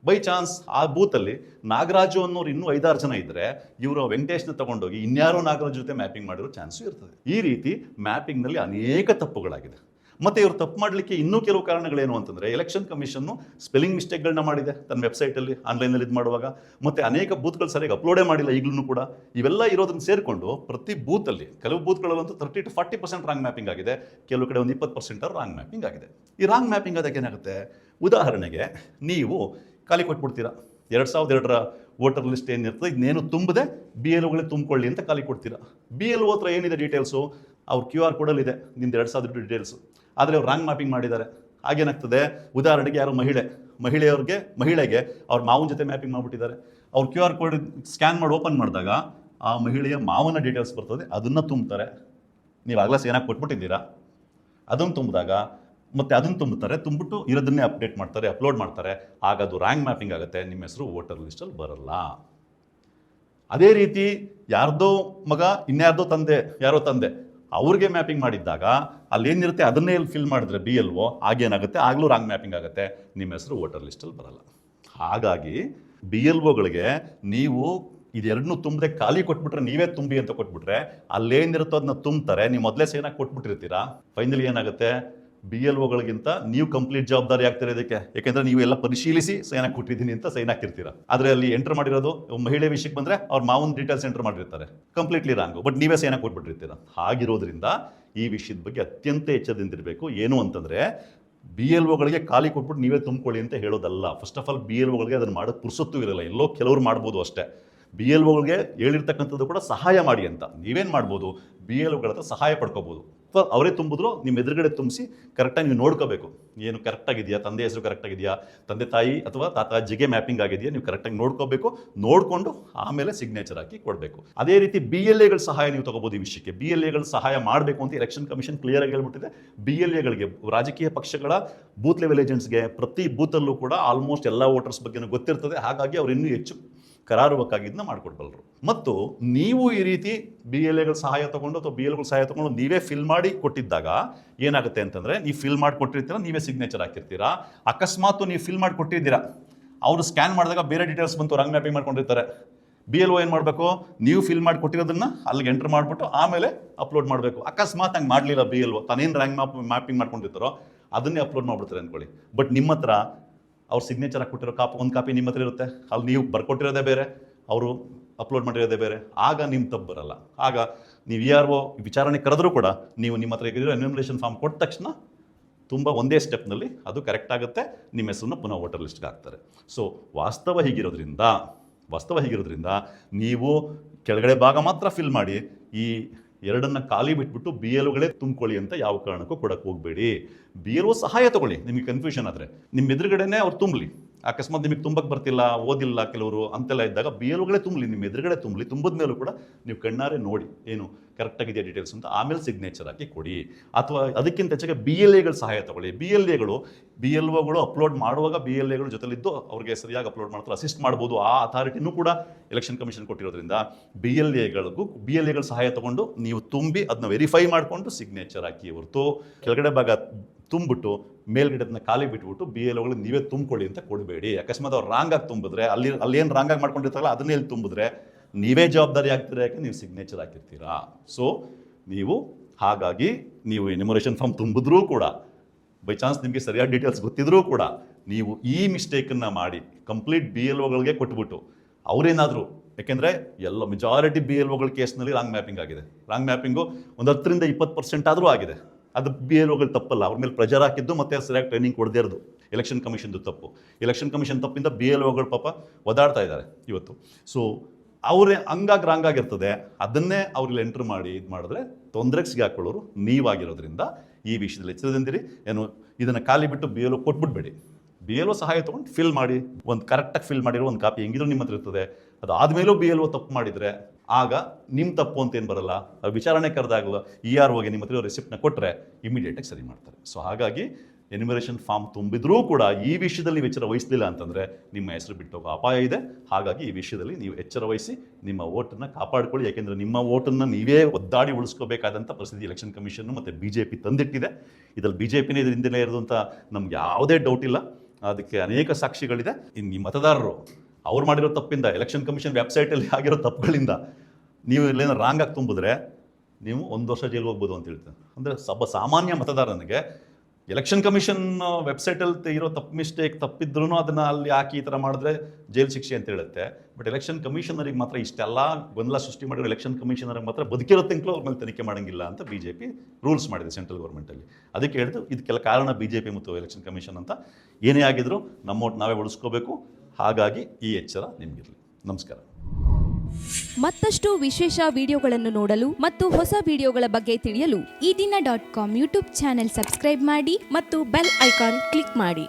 ಬೈ ಚಾನ್ಸ್ ಆ ಬೂತಲ್ಲಿ ನಾಗರಾಜು ಅನ್ನೋರು ಇನ್ನೂ 5-6 ಜನ ಇದ್ದರೆ ಇವರು ವೆಂಕಟೇಶ್ನ ತಗೊಂಡೋಗಿ ಇನ್ಯಾರೋ ನಾಗರಾಜು ಜೊತೆ ಮ್ಯಾಪಿಂಗ್ ಮಾಡಿರೋ ಚಾನ್ಸು ಇರ್ತದೆ. ಈ ರೀತಿ ಮ್ಯಾಪಿಂಗ್ನಲ್ಲಿ ಅನೇಕ ತಪ್ಪುಗಳಾಗಿದೆ. ಮತ್ತು ಇವರು ತಪ್ಪು ಮಾಡಲಿಕ್ಕೆ ಇನ್ನೂ ಕೆಲವು ಕಾರಣಗಳೇನು ಅಂತಂದರೆ, ಎಲೆಕ್ಷನ್ ಕಮಿಷನ್ನು ಸ್ಪೆಲ್ಲಿಂಗ್ ಮಿಸ್ಟೇಕ್ಗಳನ್ನ ಮಾಡಿದೆ ತನ್ನ ವೆಬ್ಸೈಟಲ್ಲಿ, ಆನ್ಲೈನಲ್ಲಿ ಇದು ಮಾಡುವಾಗ. ಮತ್ತು ಅನೇಕ ಬೂತ್ಗಳು ಸರಿಯಾಗಿ ಅಪ್ಲೋಡೇ ಮಾಡಿಲ್ಲ ಈಗಲೂ ಕೂಡ. ಇವೆಲ್ಲ ಇರೋದನ್ನು ಸೇರಿಕೊಂಡು ಪ್ರತಿ ಬೂತಲ್ಲಿ, ಕೆಲವು ಬೂತ್ಗಳಲ್ಲಂತೂ 30 to 40% ರಾಂಗ್ ಮ್ಯಾಪಿಂಗ್ ಆಗಿದೆ. ಕೆಲವು ಕಡೆ ಒಂದು 20% ರಾಂಗ್ ಮ್ಯಾಪಿಂಗ್ ಆಗಿದೆ. ಈ ರಾಂಗ್ ಮ್ಯಾಪಿಂಗ್ ಅದಕ್ಕೆ ಏನಾಗುತ್ತೆ, ಉದಾಹರಣೆಗೆ ನೀವು ಖಾಲಿ ಕೊಟ್ಬಿಡ್ತೀರಾ. 2002ರ ವೋಟರ್ ಲಿಸ್ಟ್ ಏನಿರ್ತದೆ ಇದನ್ನೇನು ತುಂಬದೆ BLOಗಳೇ ತುಂಬಿಕೊಳ್ಳಿ ಅಂತ ಖಾಲಿ ಕೊಡ್ತೀರಾ. BLO ಹತ್ರ ಏನಿದೆ ಡೀಟೇಲ್ಸು, ಅವ್ರ QR ಕೋಡಲ್ಲಿದೆ ನಿಮ್ದು 2000 ಡೀಟೇಲ್ಸು. ಆದರೆ ಅವ್ರು ರಾಂಗ್ ಮ್ಯಾಪಿಂಗ್ ಮಾಡಿದ್ದಾರೆ. ಆಗೇನಾಗ್ತದೆ, ಉದಾಹರಣೆಗೆ ಯಾರೋ ಮಹಿಳೆಗೆ ಅವ್ರ ಮಾವನ ಜೊತೆ ಮ್ಯಾಪಿಂಗ್ ಮಾಡಿಬಿಟ್ಟಿದ್ದಾರೆ. ಅವ್ರ QR ಕೋಡ್ ಸ್ಕ್ಯಾನ್ ಮಾಡಿ ಓಪನ್ ಮಾಡಿದಾಗ ಆ ಮಹಿಳೆಯ ಮಾವನ ಡೀಟೇಲ್ಸ್ ಬರ್ತದೆ, ಅದನ್ನು ತುಂಬ್ತಾರೆ. ನೀವು ಆಗಲೇ ಏನಾಗಿ ಕೊಟ್ಬಿಟ್ಟಿದ್ದೀರಾ, ಅದನ್ನು ತುಂಬಿದಾಗ ಮತ್ತು ಅದನ್ನು ತುಂಬಿಬಿಟ್ಟು ಇರೋದನ್ನೇ ಅಪ್ಡೇಟ್ ಮಾಡ್ತಾರೆ, ಅಪ್ಲೋಡ್ ಮಾಡ್ತಾರೆ. ಆಗ ಅದು ರಾಂಗ್ ಮ್ಯಾಪಿಂಗ್ ಆಗುತ್ತೆ, ನಿಮ್ಮ ಹೆಸರು ವೋಟರ್ ಲಿಸ್ಟಲ್ಲಿ ಬರಲ್ಲ. ಅದೇ ರೀತಿ ಯಾರ್ದೋ ಮಗ ಇನ್ಯಾರ್ದೋ ಯಾರೋ ತಂದೆ ಅವ್ರಿಗೆ ಮ್ಯಾಪಿಂಗ್ ಮಾಡಿದ್ದಾಗ ಅಲ್ಲೇನಿರುತ್ತೆ ಅದನ್ನೇ ಫಿಲ್ ಮಾಡಿದ್ರೆ BLO, ಆಗೇನಾಗುತ್ತೆ, ಆಗಲೂ ರಾಂಗ್ ಮ್ಯಾಪಿಂಗ್ ಆಗುತ್ತೆ, ನಿಮ್ಮ ಹೆಸರು ವೋಟರ್ ಲಿಸ್ಟಲ್ಲಿ ಬರಲ್ಲ. ಹಾಗಾಗಿ BLOಗಳಿಗೆ ನೀವು ಇದೆರಡನ್ನೂ ತುಂಬದೆ ಖಾಲಿ ಕೊಟ್ಬಿಟ್ರೆ, ನೀವೇ ತುಂಬಿ ಅಂತ ಕೊಟ್ಬಿಟ್ರೆ ಅಲ್ಲೇನಿರುತ್ತೋ ಅದನ್ನ ತುಂಬ್ತಾರೆ. ನೀವು ಮೊದಲೇ ಸೈನಾಗಿ ಕೊಟ್ಬಿಟ್ಟಿರ್ತೀರಾ. ಫೈನಲಿ ಏನಾಗುತ್ತೆ, BLOಗಳಿಗಿಂತ ನೀವು ಕಂಪ್ಲೀಟ್ ಜವಾಬ್ದಾರಿ ಆಗ್ತೀರಾ ಇದಕ್ಕೆ. ಯಾಕೆಂದರೆ ನೀವು ಎಲ್ಲ ಪರಿಶೀಲಿಸಿ ಸೈನ್ ಕೊಟ್ಟಿದ್ದೀನಿ ಅಂತ ಸೈನ್ ಹಾಕಿರ್ತೀರಾ. ಆದರೆ ಅಲ್ಲಿ ಎಂಟರ್ ಮಾಡಿರೋದು ಮಹಿಳೆ ವಿಷಯಕ್ಕೆ ಬಂದರೆ ಅವ್ರ ಮಾವನ ಡೀಟೇಲ್ಸ್ ಎಂಟರ್ ಮಾಡಿರ್ತಾರೆ, ಕಂಪ್ಲೀಟ್ಲಿ ರಾಂಗು. ಬಟ್ ನೀವೇ ಸೈನ್ ಕೊಟ್ಬಿಟ್ಟಿರ್ತೀರ. ಹಾಗಿರೋದ್ರಿಂದ ಈ ವಿಷಯದ ಬಗ್ಗೆ ಅತ್ಯಂತ ಎಚ್ಚರದಿಂದಿರಬೇಕು. ಏನು ಅಂತಂದರೆ, BLOಗಳಿಗೆ ಖಾಲಿ ಕೊಟ್ಬಿಟ್ಟು ನೀವೇ ತುಂಬಿಕೊಳ್ಳಿ ಅಂತ ಹೇಳೋದಲ್ಲ. ಫಸ್ಟ್ ಆಫ್ ಆಲ್ BLOಗಳಿಗೆ ಅದನ್ನು ಮಾಡೋಕ್ಕೆ ಪುರ್ಸೊತ್ತು ಇರಲ್ಲ. ಎಲ್ಲೋ ಕೆಲವರು ಮಾಡ್ಬೋದು ಅಷ್ಟೇ. BLOಗಳಿಗೆ ಹೇಳಿರ್ತಕ್ಕಂಥದ್ದು ಕೂಡ ಸಹಾಯ ಮಾಡಿ ಅಂತ. ನೀವೇನು ಮಾಡ್ಬೋದು, BLOಗಳ ಹತ್ರ ಸಹಾಯ ಪಡ್ಕೋಬೋದು. ಅಥವಾ ಅವರೇ ತುಂಬಿದ್ರು ನಿಮ್ಮ ಎದುರುಗಡೆ ತುಂಬಿಸಿ ಕರೆಕ್ಟಾಗಿ ನೀವು ನೋಡ್ಕೋಬೇಕು, ಏನು ಕರೆಕ್ಟಾಗಿದೆಯಾ, ತಂದೆ ಹೆಸರು ಕರೆಕ್ಟಾಗಿದೆಯಾ, ತಂದೆ ತಾಯಿ ಅಥವಾ ತಾತಾಜಿಗೆ ಮ್ಯಾಪಿಂಗ್ ಆಗಿದೆಯಾ, ನೀವು ಕರೆಕ್ಟಾಗಿ ನೋಡ್ಕೋಬೇಕು. ನೋಡಿಕೊಂಡು ಆಮೇಲೆ ಸಿಗ್ನೇಚರ್ ಹಾಕಿ ಕೊಡಬೇಕು. ಅದೇ ರೀತಿ BLAಗಳ ಸಹಾಯ ನೀವು ತಗೋಬೋದು. ಈ ವಿಷಯಕ್ಕೆ BLAಗಳ ಸಹಾಯ ಮಾಡಬೇಕು ಅಂತ ಎಲೆಕ್ಷನ್ ಕಮಿಷನ್ ಕ್ಲಿಯರಾಗಿ ಹೇಳ್ಬಿಟ್ಟಿದೆ. BLAಗಳಿಗೆ, ರಾಜಕೀಯ ಪಕ್ಷಗಳ ಬೂತ್ ಲೆವೆಲ್ ಏಜೆಂಟ್ಸ್ಗೆ ಪ್ರತಿ ಬೂತಲ್ಲೂ ಕೂಡ ಆಲ್ಮೋಸ್ಟ್ ಎಲ್ಲ ವೋಟರ್ಸ್ ಬಗ್ಗೆ ಗೊತ್ತಿರ್ತದೆ. ಹಾಗಾಗಿ ಅವ್ರು ಇನ್ನೂ ಹೆಚ್ಚು ಕರಾರುವಕ್ಕಾಗಿದ್ದನ್ನ ಮಾಡಿಕೊಡ್ಬಲ್ಲರು. ಮತ್ತು ನೀವು ಈ ರೀತಿ BLAಗಳ ಸಹಾಯ ತೊಗೊಂಡು ಅಥವಾ BLOಗಳ ಸಹಾಯ ತೊಗೊಂಡು ನೀವೇ ಫಿಲ್ ಮಾಡಿ ಕೊಟ್ಟಿದ್ದಾಗ ಏನಾಗುತ್ತೆ ಅಂತಂದರೆ, ನೀವು ಫಿಲ್ ಮಾಡಿ ಕೊಟ್ಟಿರ್ತೀರ, ನೀವೇ ಸಿಗ್ನೇಚರ್ ಹಾಕಿರ್ತೀರಾ. ಅಕಸ್ಮಾತ್ ನೀವು ಫಿಲ್ ಮಾಡಿ ಕೊಟ್ಟಿದ್ದೀರಾ, ಅವರು ಸ್ಕ್ಯಾನ್ ಮಾಡಿದಾಗ ಬೇರೆ ಡೀಟೇಲ್ಸ್ ಬಂತು, ರಾಂಗ್ ಮ್ಯಾಪಿಂಗ್ ಮಾಡ್ಕೊಂಡಿರ್ತಾರೆ. BLO ಏನು ಮಾಡಬೇಕು, ನೀವು ಫಿಲ್ ಮಾಡಿ ಕೊಟ್ಟಿರೋದನ್ನು ಅಲ್ಲಿಗೆ ಎಂಟರ್ ಮಾಡಿಬಿಟ್ಟು ಆಮೇಲೆ ಅಪ್ಲೋಡ್ ಮಾಡಬೇಕು. ಅಕಸ್ಮಾತ್ ಹಂಗೆ ಮಾಡಲಿಲ್ಲ BLO, ತಾನೇನು ರಾಂಗ್ ಮ್ಯಾಪಿಂಗ್ ಮಾಡ್ಕೊಂಡಿರ್ತಾರೋ ಅದನ್ನೇ ಅಪ್ಲೋಡ್ ಮಾಡಿಬಿಡ್ತಾರೆ ಅಂದ್ಕೊಳ್ಳಿ. ಬಟ್ ನಿಮ್ಮ ಹತ್ರ ಅವ್ರು ಸಿಗ್ನೇಚರ್ ಹಾಕ್ಕೊಟ್ಟಿರೋ ಒಂದು ಕಾಪಿ ನಿಮ್ಮ ಹತ್ರ ಇರುತ್ತೆ. ಅಲ್ಲಿ ನೀವು ಬರ್ಕೊಟ್ಟಿರೋದೇ ಬೇರೆ, ಅವರು ಅಪ್ಲೋಡ್ ಮಾಡಿರೋದೇ ಬೇರೆ. ಆಗ ನಿಮ್ಮ ತಪ್ಪು ಬರಲ್ಲ. ಆಗ ನೀವು ಯಾರೋ ವಿಚಾರಣೆ ಕರೆದ್ರೂ ಕೂಡ ನೀವು ನಿಮ್ಮ ಹತ್ರ ಇರೋ ಎನ್ಯುಮರೇಷನ್ ಫಾರ್ಮ್ ಕೊಟ್ಟ ತಕ್ಷಣ ತುಂಬ ಒಂದೇ ಸ್ಟೆಪ್ನಲ್ಲಿ ಅದು ಕರೆಕ್ಟ್ ಆಗುತ್ತೆ, ನಿಮ್ಮ ಹೆಸರನ್ನು ಪುನಃ ವೋಟರ್ ಲಿಸ್ಟ್ಗೆ ಹಾಕ್ತಾರೆ. ಸೊ ವಾಸ್ತವ ಹೀಗಿರೋದ್ರಿಂದ ನೀವು ಕೆಳಗಡೆ ಭಾಗ ಮಾತ್ರ ಫಿಲ್ ಮಾಡಿ, ಈ ಎರಡನ್ನು ಖಾಲಿ ಬಿಟ್ಬಿಟ್ಟು BLOಗಳೇ ತುಂಬಿಕೊಳ್ಳಿ ಅಂತ ಯಾವ ಕಾರಣಕ್ಕೂ ಕೊಡಕ್ಕೆ ಹೋಗಬೇಡಿ. BLO ಸಹಾಯ ತೊಗೊಳ್ಳಿ. ನಿಮಗೆ ಕನ್ಫ್ಯೂಷನ್ ಆದರೆ ನಿಮ್ಮ ಎದುರುಗಡೆನೇ ಅವ್ರು ತುಂಬಲಿ, ಅಕಸ್ಮಾತ್ ನಿಮಗೆ ತುಂಬಕ್ಕೆ ಬರ್ತಿಲ್ಲ, ಓದಿಲ್ಲ ಕೆಲವರು ಅಂತೆಲ್ಲ ಇದ್ದಾಗ ಬಿ ಎಲ್ ಒಗಳೇ ತುಂಬಲಿ, ನಿಮ್ಮ ಎದುರುಗಡೆ ತುಂಬಲಿ, ತುಂಬಿದ ಮೇಲೂ ಕೂಡ ನೀವು ಕಣ್ಣಾರೆ ನೋಡಿ ಏನು ಕರೆಕ್ಟಾಗಿದೆಯಾ ಡೀಟೇಲ್ಸ್ ಅಂತ, ಆಮೇಲೆ ಸಿಗ್ನೇಚರ್ ಹಾಕಿ ಕೊಡಿ. ಅಥವಾ ಅದಕ್ಕಿಂತ ಹೆಚ್ಚಾಗಿ ಬಿ ಎಲ್ ಎಗಳ ಸಹಾಯ ತಗೊಳ್ಳಿ. ಬಿ ಎಲ್ ಒಗಳು ಅಪ್ಲೋಡ್ ಮಾಡುವಾಗ ಬಿ ಎಲ್ ಎಗಳು ಜೊತೆಲಿದ್ದು ಅವ್ರಿಗೆ ಸರಿಯಾಗಿ ಅಪ್ಲೋಡ್ ಮಾಡ್ತಾರೆ, ಅಸಿಸ್ಟ್ ಮಾಡ್ಬೋದು. ಆ ಅಥಾರಿಟಿನೂ ಕೂಡ ಎಲೆಕ್ಷನ್ ಕಮಿಷನ್ ಕೊಟ್ಟಿರೋದ್ರಿಂದ ಬಿ ಎಲ್ ಎಗಳ ಸಹಾಯ ತಗೊಂಡು ನೀವು ತುಂಬಿ ಅದನ್ನ ವೆರಿಫೈ ಮಾಡಿಕೊಂಡು ಸಿಗ್ನೇಚರ್ ಹಾಕಿ. ಹೊರತು ಕೆಳಗಡೆ ಭಾಗ ತುಂಬಿಟ್ಟು ಮೇಲ್ಗಡೆದನ್ನ ಖಾಲಿ ಬಿಟ್ಬಿಟ್ಟು ಬಿ ಎಲ್ ಒಗಳು ನೀವೇ ತುಂಬಿಕೊಳ್ಳಿ ಅಂತ ಕೊಡಬೇಡಿ. ಅಕಸ್ಮಾತ್ ಅವ್ರು ರಾಂಗಾಗಿ ತುಂಬಿದ್ರೆ ಅಲ್ಲಿ ಏನು ರಾಂಗಾಗಿ ಮಾಡ್ಕೊಂಡಿರ್ತಾರಲ್ಲ ಅದನ್ನೇ ಇಲ್ಲಿ ತುಂಬಿದ್ರೆ ನೀವೇ ಜವಾಬ್ದಾರಿ ಆಗ್ತೀರಾ, ಯಾಕೆ ನೀವು ಸಿಗ್ನೇಚರ್ ಹಾಕಿರ್ತೀರಾ. ಸೊ ಹಾಗಾಗಿ ನೀವು ಎನ್ಯುಮರೇಷನ್ ಫಾರ್ಮ್ ತುಂಬಿದ್ರೂ ಕೂಡ ಬೈ ಚಾನ್ಸ್ ನಿಮಗೆ ಸರಿಯಾದ ಡೀಟೇಲ್ಸ್ ಗೊತ್ತಿದ್ರೂ ಕೂಡ ನೀವು ಈ ಮಿಸ್ಟೇಕನ್ನು ಮಾಡಿ ಕಂಪ್ಲೀಟ್ ಬಿ ಎಲ್ ಒಗಳಿಗೆ ಕೊಟ್ಬಿಟ್ಟು ಅವರೇನಾದರೂ, ಯಾಕೆಂದರೆ ಎಲ್ಲ ಮೆಜಾರಿಟಿ ಬಿ ಎಲ್ ಒಗಳ ಕೇಸ್ನಲ್ಲಿ ರಾಂಗ್ ಮ್ಯಾಪಿಂಗ್ ಆಗಿದೆ. ರಾಂಗ್ ಮ್ಯಾಪಿಂಗು ಒಂದು 10% 20% ಆದರೂ ಆಗಿದೆ. ಅದು ಬಿ ಎಲ್ ಒಗಳು ತಪ್ಪಲ್ಲ, ಅವ್ರ ಮೇಲೆ ಪ್ರೆಜರ್ ಹಾಕಿದ್ದು ಮತ್ತೆ ಸರಿಯಾಗಿ ಟ್ರೈನಿಂಗ್ ಕೊಡದೇ ಇರೋದು ಎಲೆಕ್ಷನ್ ಕಮಿಷನ್ದು ತಪ್ಪು. ಎಲೆಕ್ಷನ್ ಕಮಿಷನ್ ತಪ್ಪಿಂದ ಬಿ ಎಲ್ ಒಗಳು ಪಾಪ ಒದಾಡ್ತಾ ಇದ್ದಾರೆ ಇವತ್ತು. ಸೊ ಅವರೇ ಹಂಗಾಗಿ ರಾಂಗ್ ಆಗಿರ್ತದೆ, ಅದನ್ನೇ ಅವ್ರಿಗೆ ಎಂಟ್ರ್ ಮಾಡಿ ಇದು ಮಾಡಿದ್ರೆ ತೊಂದರೆಗೆ ಸಿಗಾಕೊಳ್ಳೋರು ನೀವಾಗಿರೋದ್ರಿಂದ ಈ ವಿಷಯದಲ್ಲಿ ಎಚ್ಚರದಿಂದಿರಿ. ಏನು ಇದನ್ನು ಖಾಲಿ ಬಿಟ್ಟು ಬಿ ಎಲ್ ಒ ಕೊಟ್ಬಿಡ್ಬೇಡಿ. ಬಿ ಎಲ್ ಒ ಸಹಾಯ ತೊಗೊಂಡು ಫಿಲ್ ಮಾಡಿ, ಒಂದು ಕರೆಕ್ಟಾಗಿ ಫಿಲ್ ಮಾಡಿರೋ ಒಂದು ಕಾಪಿ ಹೆಂಗಿದ್ರು ನಿಮ್ಮ ಹತ್ರ ಇರ್ತದೆ. ಅದು ಆದಮೇಲೂ ಬಿ ಎಲ್ ಒ ತಪ್ಪು ಮಾಡಿದರೆ ಆಗ ನಿಮ್ಮ ತಪ್ಪು ಅಂತ ಏನು ಬರಲ್ಲ, ವಿಚಾರಣೆ ಕರೆದಾಗ ಇ ಆರ್ ಒಗೆ ನಿಮ್ಮ ಹತ್ರ ರೆಸಿಪ್ಟ್ನ ಕೊಟ್ಟರೆ ಇಮಿಡಿಯೇಟಾಗಿ ಸರಿ ಮಾಡ್ತಾರೆ. ಸೊ ಹಾಗಾಗಿ ಎನ್ಯುಮರೇಷನ್ ಫಾರ್ಮ್ ತುಂಬಿದ್ರೂ ಕೂಡ ಈ ವಿಷಯದಲ್ಲಿ ನೀವು ಎಚ್ಚರ ವಹಿಸಲಿಲ್ಲ ಅಂತಂದರೆ ನಿಮ್ಮ ಹೆಸರು ಬಿಟ್ಟೋಗೋ ಅಪಾಯ ಇದೆ. ಹಾಗಾಗಿ ಈ ವಿಷಯದಲ್ಲಿ ನೀವು ಎಚ್ಚರ ವಹಿಸಿ ನಿಮ್ಮ ಓಟನ್ನು ಕಾಪಾಡಿಕೊಳ್ಳಿ. ಯಾಕೆಂದರೆ ನಿಮ್ಮ ಓಟನ್ನು ನೀವೇ ಒದ್ದಾಡಿ ಉಳಿಸ್ಕೋಬೇಕಾದಂಥ ಪರಿಸ್ಥಿತಿ ಎಲೆಕ್ಷನ್ ಕಮಿಷನ್ನು ಮತ್ತು BJP ತಂದಿಟ್ಟಿದೆ. ಇದರಲ್ಲಿ BJPನೇ ಇದ್ರ ಹಿಂದೆನೇ ಇರೋದು ಅಂತ ನಮ್ಗೆ ಯಾವುದೇ ಡೌಟ್ ಇಲ್ಲ. ಅದಕ್ಕೆ ಅನೇಕ ಸಾಕ್ಷಿಗಳಿದೆ. ಇನ್ನು ಈ ಮತದಾರರು ಅವ್ರು ಮಾಡಿರೋ ತಪ್ಪಿಂದ, ಎಲೆಕ್ಷನ್ ಕಮಿಷನ್ ವೆಬ್ಸೈಟಲ್ಲಿ ಆಗಿರೋ ತಪ್ಪುಗಳಿಂದ ನೀವು ಇಲ್ಲೇನೋ ರಾಂಗಾಗಿ ತುಂಬಿದ್ರೆ ನೀವು 1 ವರ್ಷ ಜೈಲು ಹೋಗ್ಬೋದು ಅಂತ ಹೇಳ್ತಾರೆ. ಅಂದರೆ ಸಾಮಾನ್ಯ ಮತದಾರನಿಗೆ ಎಲೆಕ್ಷನ್ ಕಮಿಷನ್ ವೆಬ್ಸೈಟಲ್ಲಿ ಇರೋ ತಪ್ಪಿದ್ರೂ ಅದನ್ನು ಅಲ್ಲಿ ಹಾಕಿ ಈ ಥರ ಮಾಡಿದ್ರೆ ಜೈಲು ಶಿಕ್ಷೆ ಅಂತ ಹೇಳುತ್ತೆ. ಬಟ್ ಎಲೆಕ್ಷನ್ ಕಮಿಷನರಿಗೆ ಮಾತ್ರ ಇಷ್ಟೆಲ್ಲ ಗೊಂದಲ ಸೃಷ್ಟಿ ಮಾಡಿರೋ ಎಲೆಕ್ಷನ್ ಕಮಿಷನರಿಗೆ ಮಾತ್ರ ಬದುಕಿರೋ ತಿಂಗಳು ಅವ್ರ ಮೇಲೆ ತನಿಖೆ ಮಾಡೋಂಗಿಲ್ಲ ಅಂತ BJP ರೂಲ್ಸ್ ಮಾಡಿದೆ ಸೆಂಟ್ರಲ್ ಗೌರ್ಮೆಂಟಲ್ಲಿ. ಅದಕ್ಕೆ ಹೇಳಿದ್ರು ಇದಕ್ಕೆಲ್ಲ ಕಾರಣ BJP ಮತ್ತು ಎಲೆಕ್ಷನ್ ಕಮಿಷನ್ ಅಂತ. ಏನೇ ಆಗಿದ್ರು ನಮ್ಮ ಓಟ್ ನಾವೇ ಉಳಿಸ್ಕೋಬೇಕು. ಹಾಗಾಗಿ ಈ ಎಚ್ಚರ ನಿಮಗಿರಲಿ. ನಮಸ್ಕಾರ. ಮತ್ತಷ್ಟು ವಿಶೇಷ ವಿಡಿಯೋಗಳನ್ನು ನೋಡಲು ಮತ್ತು ಹೊಸ ವಿಡಿಯೋಗಳ ಬಗ್ಗೆ ತಿಳಿಯಲು eDina.com ಯೂಟ್ಯೂಬ್ ಚಾನೆಲ್ ಸಬ್ಸ್ಕ್ರೈಬ್ ಮಾಡಿ ಮತ್ತು ಬೆಲ್ ಐಕಾನ್ ಕ್ಲಿಕ್ ಮಾಡಿ.